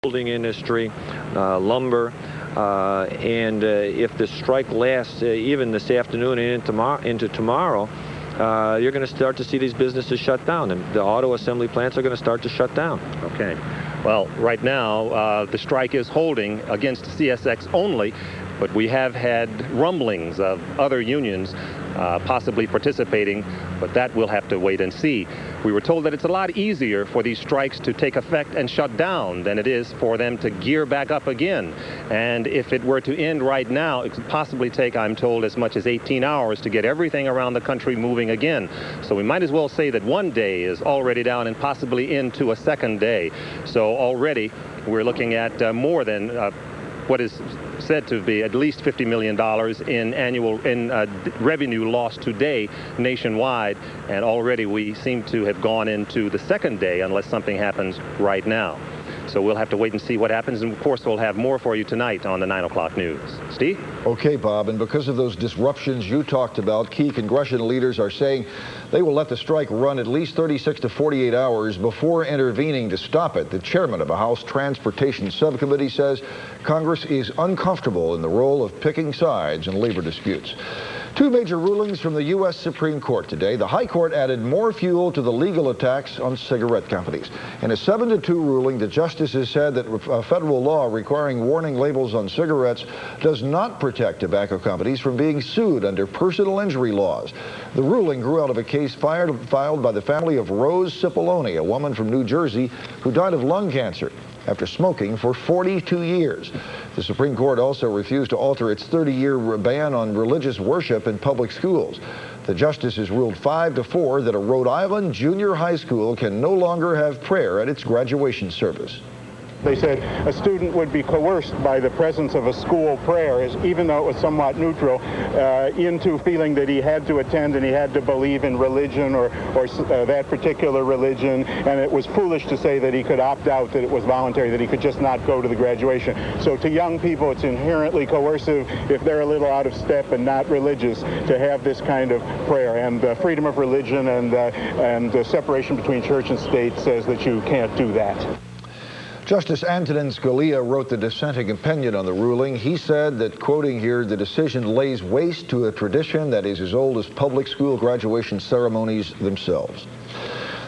building industry, lumber, and if the strike lasts even this afternoon and into tomorrow, you're going to start to see these businesses shut down, and the auto assembly plants are going to start to shut down. Okay. Well, right now, the strike is holding against CSX only, but we have had rumblings of other unions possibly participating, but that we'll have to wait and see. We were told that it's a lot easier for these strikes to take effect and shut down than it is for them to gear back up again. And if it were to end right now, it could possibly take, I'm told, as much as 18 hours to get everything around the country moving again. So we might as well say that one day is already down and possibly into a second day. So already we're looking at more than what is said to be at least $50 million in revenue lost today nationwide, and already we seem to have gone into the second day unless something happens right now. So we'll have to wait and see what happens, and of course we'll have more for you tonight on the 9 o'clock news. Steve? Okay, Bob, and because of those disruptions you talked about, key congressional leaders are saying they will let the strike run at least 36 to 48 hours before intervening to stop it. The chairman of a House Transportation Subcommittee says Congress is uncomfortable in the role of picking sides in labor disputes. Two major rulings from the U.S. Supreme Court today. The High Court added more fuel to the legal attacks on cigarette companies. In a 7-2 ruling, the justices said that a federal law requiring warning labels on cigarettes does not protect tobacco companies from being sued under personal injury laws. The ruling grew out of a case filed by the family of Rose Cipollone, a woman from New Jersey who died of lung cancer after smoking for 42 years. The Supreme Court also refused to alter its 30-year ban on religious worship in public schools. The justices ruled 5-4 that a Rhode Island junior high school can no longer have prayer at its graduation service. They said a student would be coerced by the presence of a school prayer, even though it was somewhat neutral, into feeling that he had to attend and he had to believe in religion or that particular religion, and it was foolish to say that he could opt out, that it was voluntary, that he could just not go to the graduation. So to young people, it's inherently coercive if they're a little out of step and not religious to have this kind of prayer. And freedom of religion and separation between church and state says that you can't do that. Justice Antonin Scalia wrote the dissenting opinion on the ruling. He said that, quoting here, the decision lays waste to a tradition that is as old as public school graduation ceremonies themselves.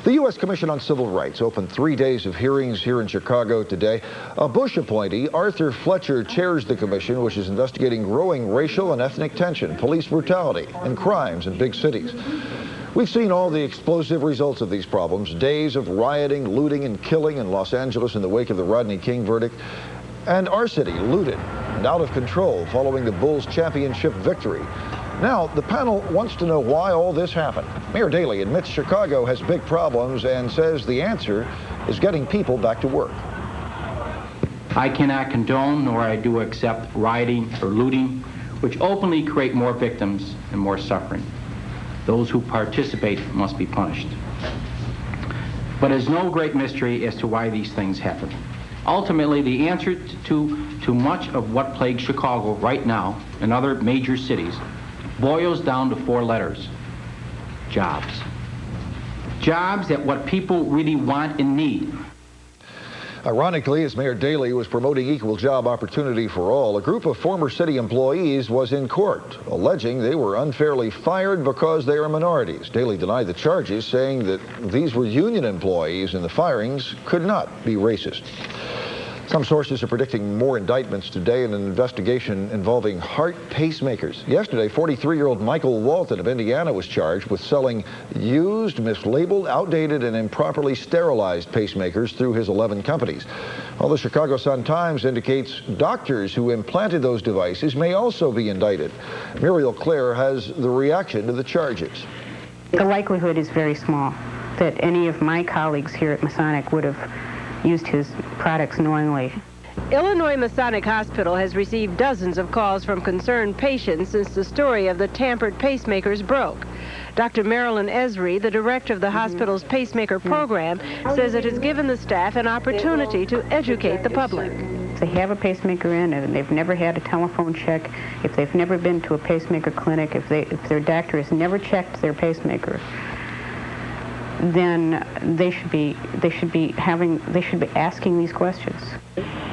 The U.S. Commission on Civil Rights opened 3 days of hearings here in Chicago today. A Bush appointee, Arthur Fletcher, chairs the commission, which is investigating growing racial and ethnic tension, police brutality, and crimes in big cities. We've seen all the explosive results of these problems. Days of rioting, looting, and killing in Los Angeles in the wake of the Rodney King verdict. And our city looted and out of control following the Bulls' championship victory. Now, the panel wants to know why all this happened. Mayor Daley admits Chicago has big problems and says the answer is getting people back to work. I cannot condone nor I do accept rioting or looting, which openly create more victims and more suffering. Those who participate must be punished. But there's no great mystery as to why these things happen. Ultimately, the answer to much of what plagues Chicago right now and other major cities boils down to 4 letters: jobs. Jobs at what people really want and need. Ironically, as Mayor Daley was promoting equal job opportunity for all, a group of former city employees was in court, alleging they were unfairly fired because they are minorities. Daley denied the charges, saying that these were union employees and the firings could not be racist. Some sources are predicting more indictments today in an investigation involving heart pacemakers. Yesterday, 43-year-old Michael Walton of Indiana was charged with selling used, mislabeled, outdated, and improperly sterilized pacemakers through his 11 companies. While the Chicago Sun-Times indicates doctors who implanted those devices may also be indicted. Muriel Clare has the reaction to the charges. The likelihood is very small that any of my colleagues here at Masonic would have used his products knowingly. Illinois Masonic Hospital has received dozens of calls from concerned patients since the story of the tampered pacemakers broke. Dr. Marilyn Esri, the director of the hospital's pacemaker program, says it has given the staff an opportunity to educate the public. If they have a pacemaker in and they've never had a telephone check, if they've never been to a pacemaker clinic, if their doctor has never checked their pacemaker, then they should be asking these questions.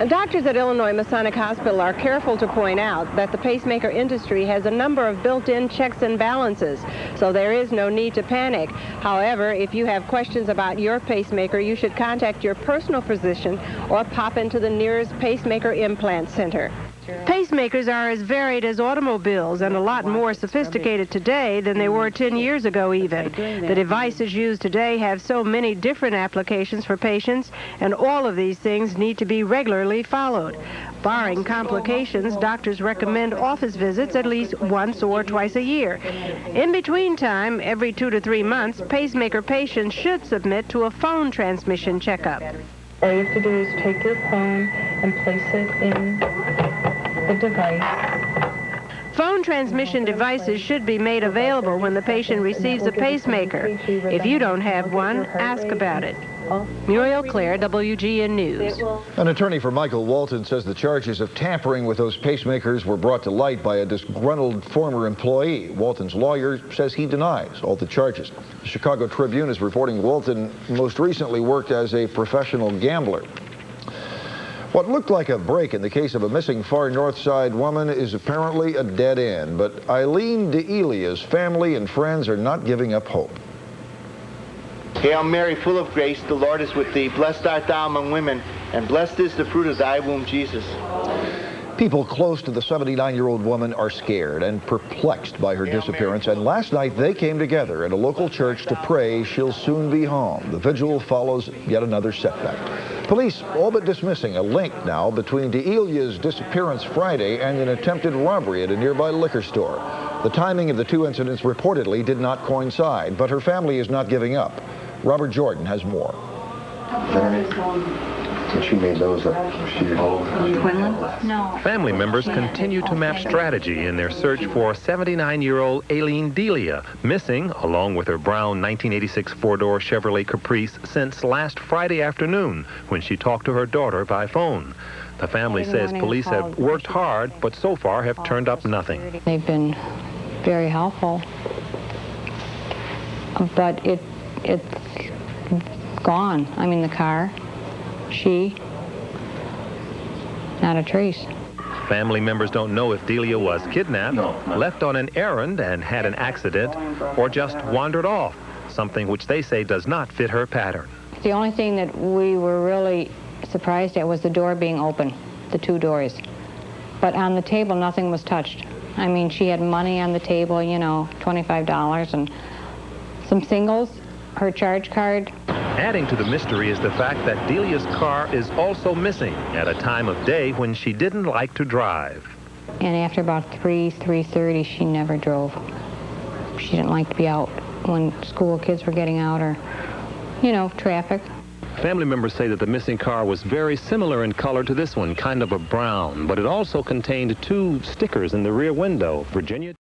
Doctors at Illinois Masonic Hospital are careful to point out that the pacemaker industry has a number of built-in checks and balances, so there is no need to panic. However, if you have questions about your pacemaker, you should contact your personal physician or pop into the nearest pacemaker implant center. Pacemakers are as varied as automobiles and a lot more sophisticated today than they were 10 years ago even. The devices used today have so many different applications for patients, and all of these things need to be regularly followed. Barring complications, doctors recommend office visits at least once or twice a year. In between time, every 2 to 3 months, pacemaker patients should submit to a phone transmission checkup. All you have to do is take your phone and place it in the device. Phone transmission devices should be made available when the patient receives a pacemaker. If you don't have one, ask about it. Muriel Clare, WGN News. An attorney for Michael Walton says the charges of tampering with those pacemakers were brought to light by a disgruntled former employee. Walton's lawyer says he denies all the charges. The Chicago Tribune is reporting Walton most recently worked as a professional gambler. What looked like a break in the case of a missing Far North Side woman is apparently a dead end, but Eileen DeElia's family and friends are not giving up hope. Hail Mary, full of grace, the Lord is with thee. Blessed art thou among women, and blessed is the fruit of thy womb, Jesus. People close to the 79-year-old woman are scared and perplexed by her disappearance, and last night they came together at a local church to pray she'll soon be home. The vigil follows yet another setback. Police all but dismissing a link now between DeElia's disappearance Friday and an attempted robbery at a nearby liquor store. The timing of the two incidents reportedly did not coincide, but her family is not giving up. Robert Jordan has more. So she made those up. No. Family members continue to map strategy in their search for 79-year-old Eileen Delia, missing, along with her brown 1986 four-door Chevrolet Caprice, since last Friday afternoon when she talked to her daughter by phone. The family says police have worked hard, but so far have turned up nothing. They've been very helpful, but it's gone. I mean, the car. She, not a trace. Family members don't know if Delia was kidnapped, left on an errand and had an accident, or just wandered off, something which they say does not fit her pattern. The only thing that we were really surprised at was the door being open, the two doors. But on the table, nothing was touched. I mean, she had money on the table, you know, $25, and some singles, her charge card. Adding to the mystery is the fact that Delia's car is also missing at a time of day when she didn't like to drive. And after about 3:30, she never drove. She didn't like to be out when school kids were getting out or, you know, traffic. Family members say that the missing car was very similar in color to this one, kind of a brown, but it also contained two stickers in the rear window. Virginia